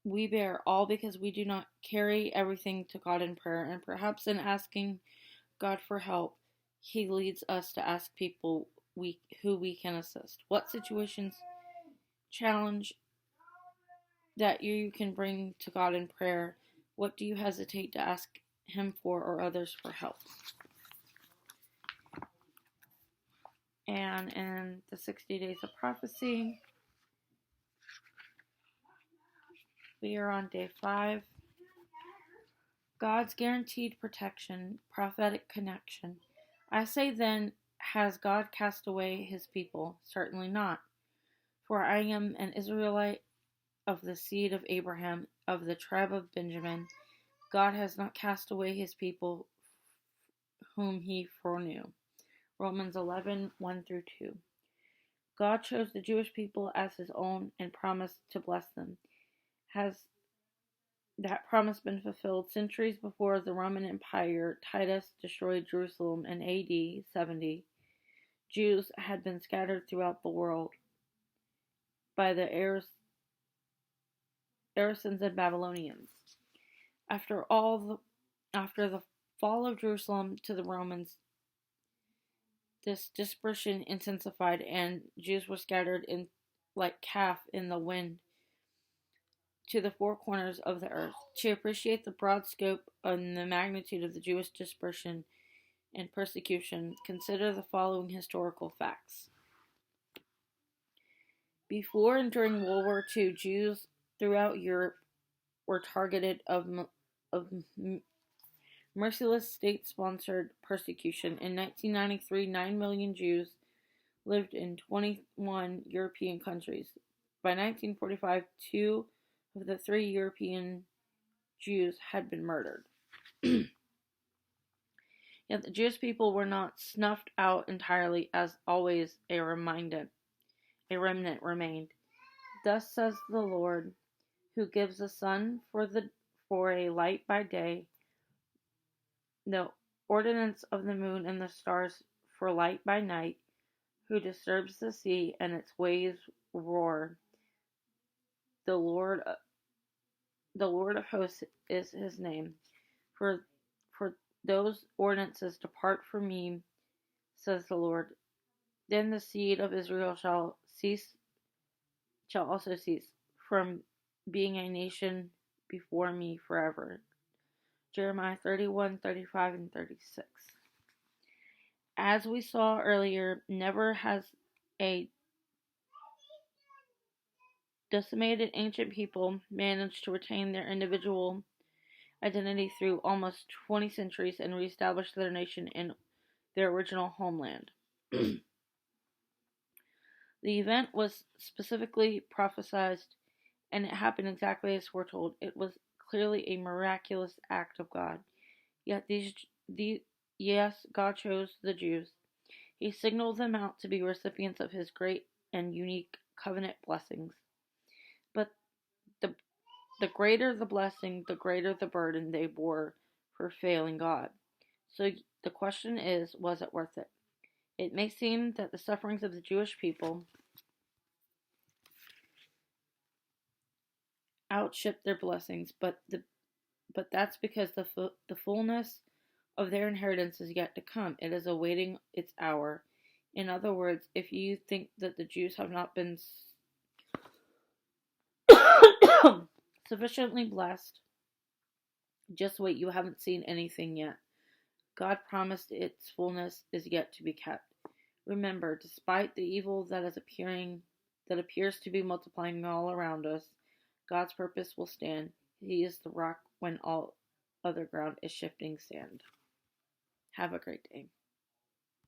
we bear, all because we do not carry everything to God in prayer, and perhaps in asking God for help, He leads us to ask people who we can assist. What situations, challenge that you can bring to God in prayer? What do you hesitate to ask Him for or others for help? And in the 60 Days of Prophecy, we are on day 5. God's guaranteed protection, prophetic connection. I say then, has God cast away His people? Certainly not. For I am an Israelite of the seed of Abraham, of the tribe of Benjamin. God has not cast away His people whom He foreknew. Romans 11:1-2. God chose the Jewish people as His own and promised to bless them. Has that promise been fulfilled? Centuries before the Roman Empire, Titus destroyed Jerusalem in AD 70. Jews had been scattered throughout the world by the Saracens and Babylonians. After the fall of Jerusalem to the Romans, this dispersion intensified, and Jews were scattered in like chaff in the wind to the four corners of the earth. To appreciate the broad scope and the magnitude of the Jewish dispersion and persecution, consider the following historical facts. Before and during World War II, Jews throughout Europe were targeted of merciless state-sponsored persecution. In 1993, 9 million Jews lived in 21 European countries. By 1945, 2 of the 3 European Jews had been murdered. Yet the Jewish people were not snuffed out entirely, as always a remnant remained. Thus says the Lord, who gives the sun for a light by day, the ordinance of the moon and the stars for light by night, who disturbs the sea and its waves roar. The Lord of hosts is His name. For those ordinances depart from me, says the Lord. Then the seed of Israel shall also cease from being a nation before me forever. Jeremiah 31:35-36. As we saw earlier, never has a decimated ancient people managed to retain their individual identity through almost 20 centuries and reestablish their nation in their original homeland. The event was specifically prophesied, and it happened exactly as foretold. It was clearly a miraculous act of God. Yet yes, God chose the Jews. He signaled them out to be recipients of His great and unique covenant blessings. But the greater the blessing, the greater the burden they bore for failing God. So the question is, was it worth it? It may seem that the sufferings of the Jewish people outstripped their blessings, but that's because the fullness of their inheritance is yet to come. It is awaiting its hour. In other words, if you think that the Jews have not been sufficiently blessed, just wait, you haven't seen anything yet. God promised its fullness is yet to be kept. Remember, despite the evil that appears to be multiplying all around us, God's purpose will stand. He is the rock when all other ground is shifting sand. Have a great day.